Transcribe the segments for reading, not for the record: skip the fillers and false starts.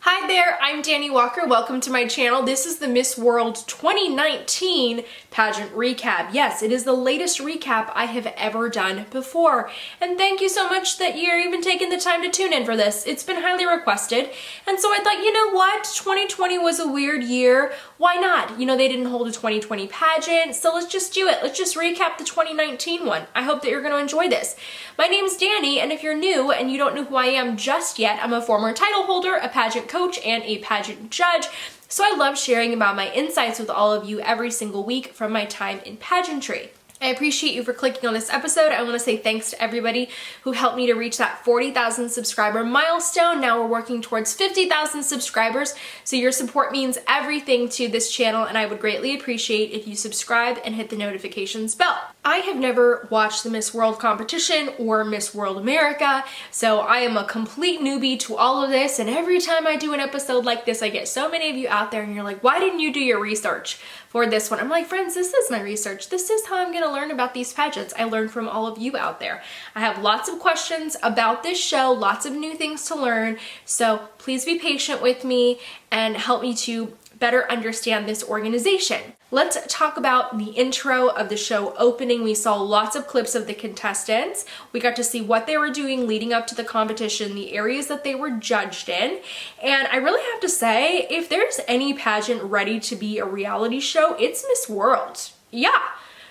Hi there, I'm Dani Walker. Welcome to my channel. This is the Miss World 2019 pageant recap. Yes, it is the latest recap I have ever done before. And thank you so much that you're even taking the time to tune in for this. It's been highly requested. And so I thought, you know what? 2020 was a weird year. Why not? You know, they didn't hold a 2020 pageant, so let's just do it. Let's just recap the 2019 one. I hope that you're going to enjoy this. My name's Dani, and if you're new and you don't know who I am just yet, I'm a former title holder, a pageant coach, and a pageant judge. So I love sharing about my insights with all of you every single week from my time in pageantry. I appreciate you for clicking on this episode. I want to say thanks to everybody who helped me to reach that 40,000 subscriber milestone. Now we're working towards 50,000 subscribers, so your support means everything to this channel, and I would greatly appreciate if you subscribe and hit the notifications bell. I have never watched the Miss World competition or Miss World America, so I am a complete newbie to all of this, and every time I do an episode like this, I get so many of you out there and you're like, why didn't you do your research for this one? I'm like, friends, this is my research. This is how I'm gonna learn about these pageants. I learn from all of you out there. I have lots of questions about this show, lots of new things to learn, so please be patient with me and help me to better understand this organization. Let's talk about the intro of the show opening. We saw lots of clips of the contestants. We got to see what they were doing leading up to the competition, the areas that they were judged in. And I really have to say, if there's any pageant ready to be a reality show, it's Miss World. Yeah.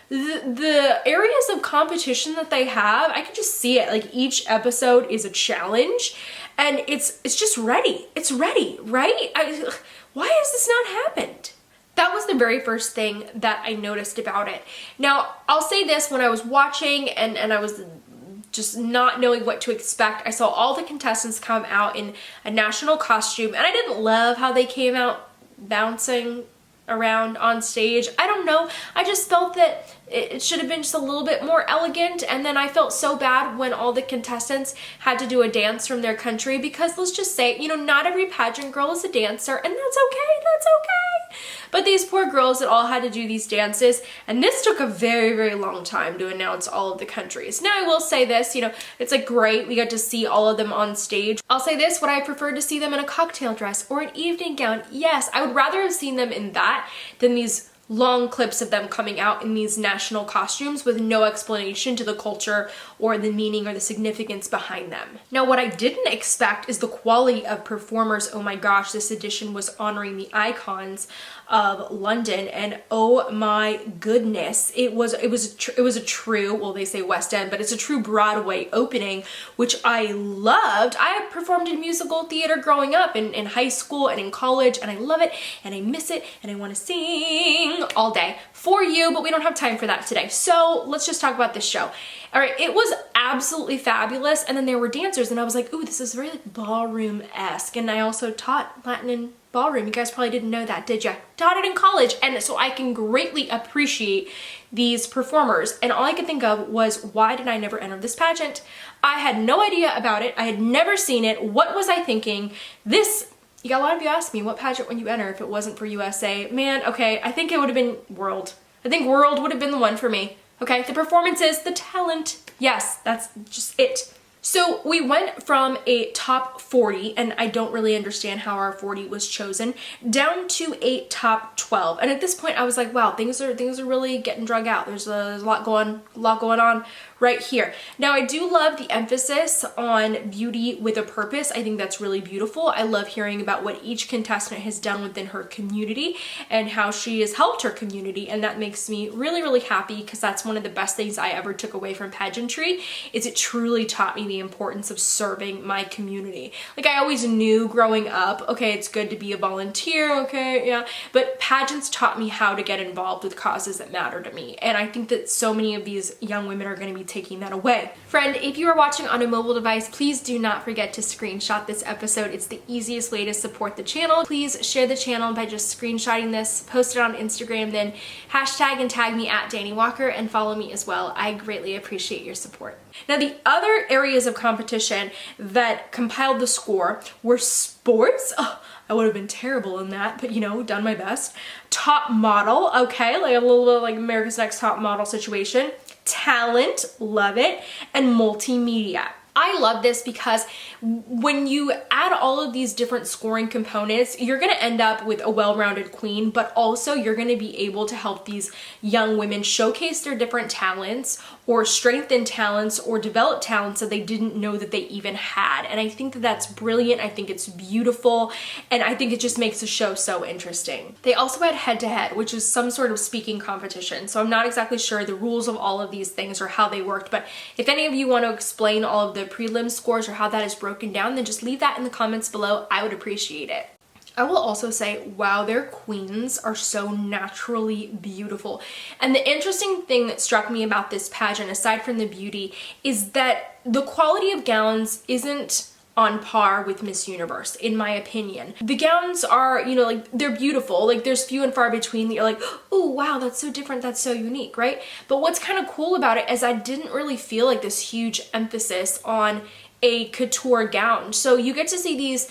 The areas of competition that they have, I can just see it. Like, each episode is a challenge, and it's just ready. It's ready, right? Why has this not happened? That was the very first thing that I noticed about it. Now, I'll say this, when I was watching and I was just not knowing what to expect, I saw all the contestants come out in a national costume, and I didn't love how they came out bouncing around on stage. I don't know. I just felt that it should have been just a little bit more elegant, and then I felt so bad when all the contestants had to do a dance from their country, because let's just say, you know, not every pageant girl is a dancer, and that's okay, that's okay. But these poor girls that all had to do these dances, and this took a very, very long time to announce all of the countries. Now, I will say this, you know, it's like great, we got to see all of them on stage. I'll say this, would I prefer to see them in a cocktail dress or an evening gown? Yes, I would rather have seen them in that than these long clips of them coming out in these national costumes with no explanation to the culture or the meaning or the significance behind them. Now, what I didn't expect is the quality of performers. Oh my gosh, this edition was honoring the icons of London, and oh my goodness, it was a true, well, they say West End, but it's a true Broadway opening, which I loved. I performed in musical theater growing up in high school and in college, and I love it and I miss it and I want to sing all day for you, but we don't have time for that today. So let's just talk about this show. All right, it was absolutely fabulous, and then there were dancers, and I was like, ooh, this is very like ballroom-esque, and I also taught Latin and ballroom. You guys probably didn't know that, did you? Taught it in college, and so I can greatly appreciate these performers, and all I could think of was, why did I never enter this pageant? I had no idea about it. I had never seen it. What was I thinking? You got a lot of you ask me, what pageant would you enter if it wasn't for USA? Man, okay, I think it would have been World. I think World would have been the one for me. Okay, the performances, the talent, yes, that's just it. So we went from a top 40, and I don't really understand how our 40 was chosen, down to a top 12. And at this point I was like, wow, things are really getting drug out. There's a lot going on right here. Now, I do love the emphasis on beauty with a purpose. I think that's really beautiful. I love hearing about what each contestant has done within her community and how she has helped her community, and that makes me really, really happy, because that's one of the best things I ever took away from pageantry, is it truly taught me the importance of serving my community. Like, I always knew growing up, okay, it's good to be a volunteer, okay, yeah, but pageants taught me how to get involved with causes that matter to me, and I think that so many of these young women are going to be taking that away. Friend, if you are watching on a mobile device, please do not forget to screenshot this episode. It's the easiest way to support the channel. Please share the channel by just screenshotting this, post it on Instagram, then hashtag and tag me at Dani Walker, and follow me as well. I greatly appreciate your support. Now, the other areas of competition that compiled the score were sports. Oh, I would have been terrible in that, but you know, done my best. Top model, okay, like a little bit like America's Next Top Model situation. Talent, love it, and multimedia. I love this because when you add all of these different scoring components, you're going to end up with a well-rounded queen, but also you're going to be able to help these young women showcase their different talents or strengthen talents or develop talents that they didn't know that they even had. And I think that that's brilliant. I think it's beautiful. And I think it just makes the show so interesting. They also had head-to-head, which is some sort of speaking competition. So I'm not exactly sure the rules of all of these things or how they worked, but if any of you want to explain all of the prelim scores or how that is broken down, then just leave that in the comments below. I would appreciate it. I will also say, wow, their queens are so naturally beautiful. And the interesting thing that struck me about this pageant, aside from the beauty, is that the quality of gowns isn't on par with Miss Universe, in my opinion. The gowns are, you know, like, they're beautiful. Like, there's few and far between that you're like, oh, wow, that's so different, that's so unique, right? But what's kind of cool about it is I didn't really feel like this huge emphasis on a couture gown. So you get to see these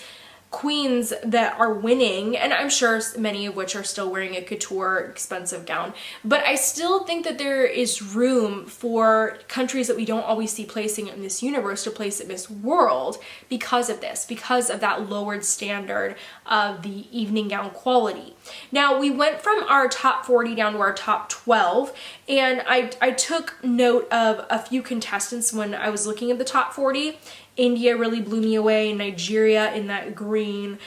queens that are winning, and I'm sure many of which are still wearing a couture expensive gown, but I still think that there is room for countries that we don't always see placing at Miss Universe to place at Miss World because of this, because of that lowered standard of the evening gown quality. Now, we went from our top 40 down to our top 12, and I took note of a few contestants when I was looking at the top 40. India really blew me away, Nigeria in that green,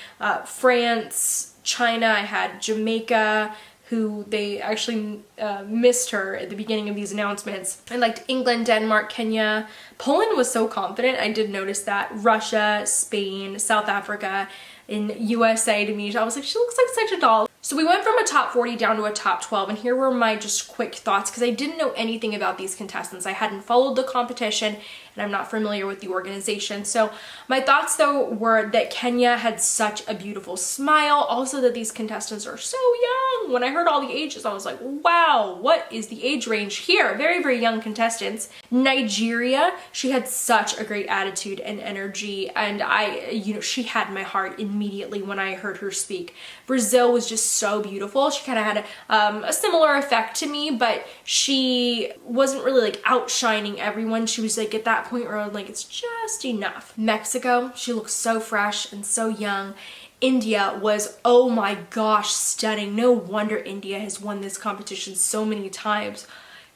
France, China, I had Jamaica, who they actually missed her at the beginning of these announcements. I liked England, Denmark, Kenya. Poland was so confident, I did notice that. Russia, Spain, South Africa, in USA to me, I was like, she looks like such a doll. So we went from a top 40 down to a top 12, and here were my just quick thoughts because I didn't know anything about these contestants. I hadn't followed the competition and I'm not familiar with the organization. So my thoughts though were that Kenya had such a beautiful smile, also that these contestants are so young. When I heard all the ages, I was like, wow, what is the age range here? Very, very young contestants. Nigeria, she had such a great attitude and energy, and she had my heart immediately when I heard her speak. Brazil was just so beautiful. She kind of had a similar effect to me, but she wasn't really like outshining everyone. She was like at that point where I'm like, it's just enough. Mexico, she looks so fresh and so young. India was, oh my gosh, stunning. No wonder India has won this competition so many times.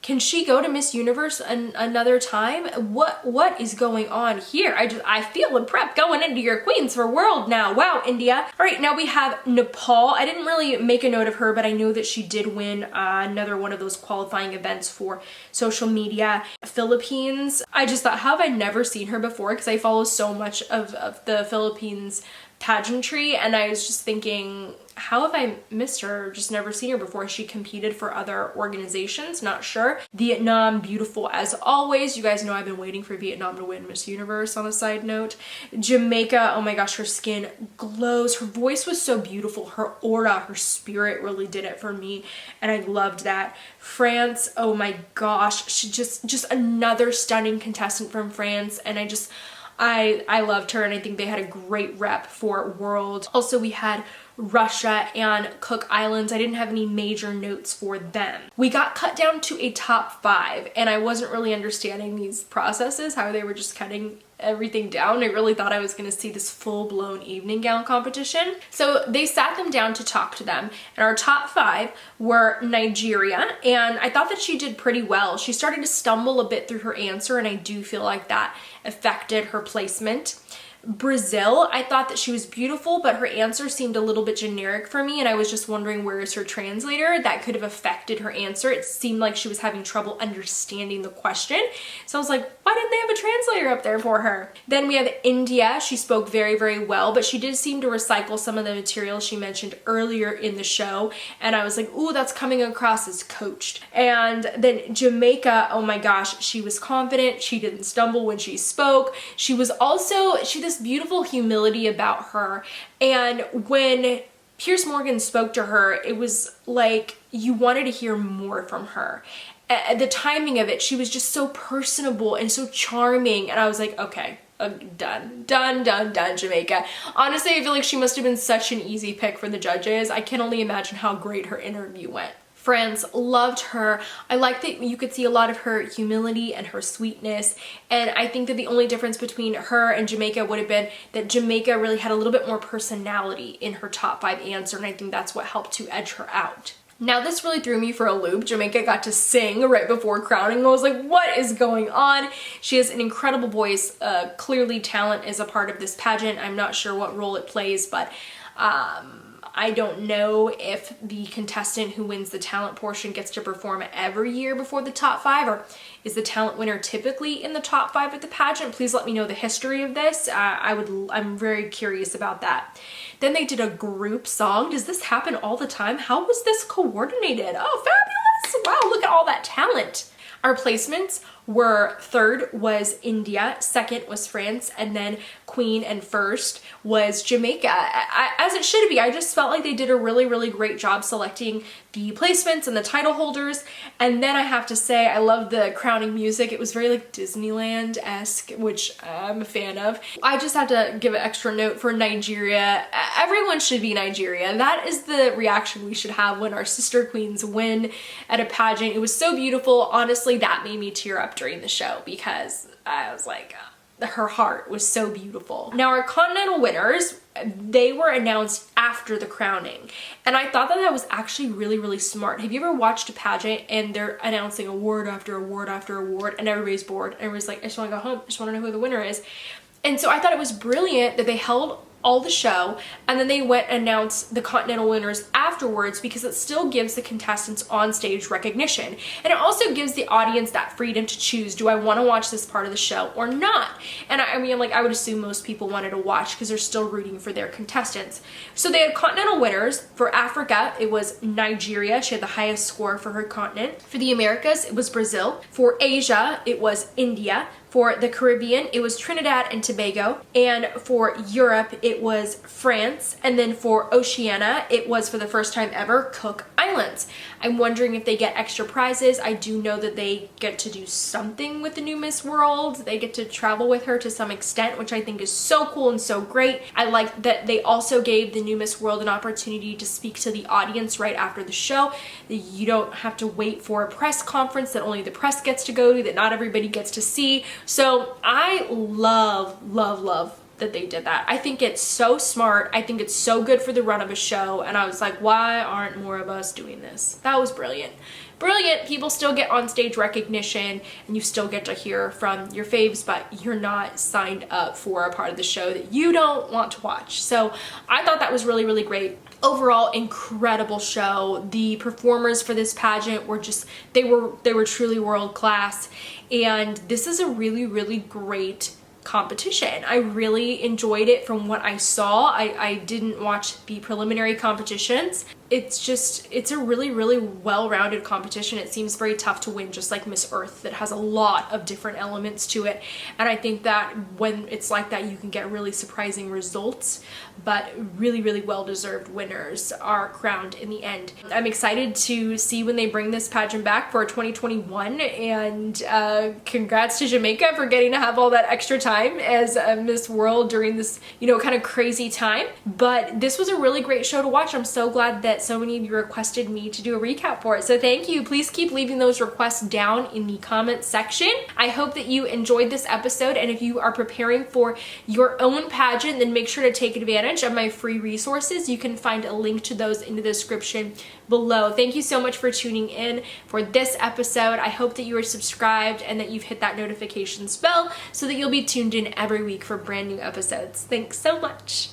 Can she go to Miss Universe another time? What is going on here? I feel a prep going into your Queens for World now. Wow, India. All right, now we have Nepal. I didn't really make a note of her, but I know that she did win another one of those qualifying events for social media. Philippines, I just thought, how have I never seen her before? Because I follow so much of the Philippines pageantry, and I was just thinking, how have I missed her? Just never seen her before. She competed for other organizations, not sure. Vietnam, beautiful as always. You guys know I've been waiting for Vietnam to win Miss Universe on a side note. Jamaica, oh my gosh, her skin glows. Her voice was so beautiful. Her aura, her spirit really did it for me, and I loved that. France, oh my gosh, she just another stunning contestant from France, and I loved her, and I think they had a great rep for World. Also, we had Russia and Cook Islands. I didn't have any major notes for them. We got cut down to a top 5, and I wasn't really understanding these processes, how they were just cutting everything down. I really thought I was going to see this full-blown evening gown competition. So they sat them down to talk to them, and our top 5 were Nigeria, and I thought that she did pretty well. She started to stumble a bit through her answer, and I do feel like that affected her placement. Brazil, I thought that she was beautiful, but her answer seemed a little bit generic for me, and I was just wondering, where is her translator? That could have affected her answer. It seemed like she was having trouble understanding the question. So I was like, why didn't they have a translator up there for her? Then we have India. She spoke very, very well, but she did seem to recycle some of the material she mentioned earlier in the show, and I was like, ooh, that's coming across as coached. And then Jamaica, oh my gosh, she was confident. She didn't stumble when she spoke. She had this beautiful humility about her, and when Piers Morgan spoke to her, it was like you wanted to hear more from her. The timing of it, she was just so personable and so charming, and I was like, okay, done, Jamaica. Honestly, I feel like she must have been such an easy pick for the judges. I can only imagine how great her interview went. France, loved her. I like that you could see a lot of her humility and her sweetness, and I think that the only difference between her and Jamaica would have been that Jamaica really had a little bit more personality in her top 5 answer, and I think that's what helped to edge her out. Now this really threw me for a loop. Jamaica got to sing right before crowning. I was like, what is going on? She has an incredible voice. Clearly talent is a part of this pageant. I'm not sure what role it plays, but I don't know if the contestant who wins the talent portion gets to perform every year before the top 5, or is the talent winner typically in the top 5 at the pageant? Please let me know the history of this. I'm very curious about that. Then they did a group song. Does this happen all the time? How was this coordinated? Oh, fabulous. Wow, look at all that talent. Our placements were: third was India, second was France, and then queen and first was Jamaica. As it should be. I just felt like they did a really, really great job selecting the placements and the title holders. And then I have to say, I love the crowning music. It was very like Disneyland-esque, which I'm a fan of. I just have to give an extra note for Nigeria. Everyone should be Nigeria. That is the reaction we should have when our sister queens win at a pageant. It was so beautiful. Honestly, that made me tear up during the show because I was like, her heart was so beautiful. Now our Continental Winners, they were announced after the crowning, and I thought that that was actually really, really smart. Have you ever watched a pageant and they're announcing award after award after award and everybody's bored and everybody's like, I just want to go home, I just want to know who the winner is? And so I thought it was brilliant that they held all the show and then they went and announced the Continental Winners afterwards, because it still gives the contestants on stage recognition, and it also gives the audience that freedom to choose, do I want to watch this part of the show or not? And I mean, like, I would assume most people wanted to watch because they're still rooting for their contestants. So they had Continental Winners. For Africa, it was Nigeria. She had the highest score for her continent. For the Americas, it was Brazil. For Asia, it was India. For the Caribbean, it was Trinidad and Tobago. And for Europe, it was France. And then for Oceania, it was, for the first time ever, Cook Islands. I'm wondering if they get extra prizes. I do know that they get to do something with the new Miss World. They get to travel with her to some extent, which I think is so cool and so great. I like that they also gave the new Miss World an opportunity to speak to the audience right after the show. You don't have to wait for a press conference that only the press gets to go to, that not everybody gets to see. So I love that they did that. I think it's so smart. I think it's so good for the run of a show. And I was like, why aren't more of us doing this? That was brilliant. Brilliant. People still get on stage recognition and you still get to hear from your faves, but you're not signed up for a part of the show that you don't want to watch. So I thought that was really, really great. Overall, incredible show. The performers for this pageant were just, they were truly world class. And this is a really, really great competition. I really enjoyed it from what I saw. I didn't watch the preliminary competitions. It's a really, really well-rounded competition. It seems very tough to win, just like Miss Earth, that has a lot of different elements to it. And I think that when it's like that, you can get really surprising results, but really, really well-deserved winners are crowned in the end. I'm excited to see when they bring this pageant back for 2021, and congrats to Jamaica for getting to have all that extra time as Miss World during this, you know, kind of crazy time. But this was a really great show to watch. I'm so glad that so many of you requested me to do a recap for it. So thank you. Please keep leaving those requests down in the comments section. I hope that you enjoyed this episode, and if you are preparing for your own pageant, then make sure to take advantage of my free resources. You can find a link to those in the description below. Thank you so much for tuning in for this episode. I hope that you are subscribed and that you've hit that notifications bell so that you'll be tuned in every week for brand new episodes. Thanks so much.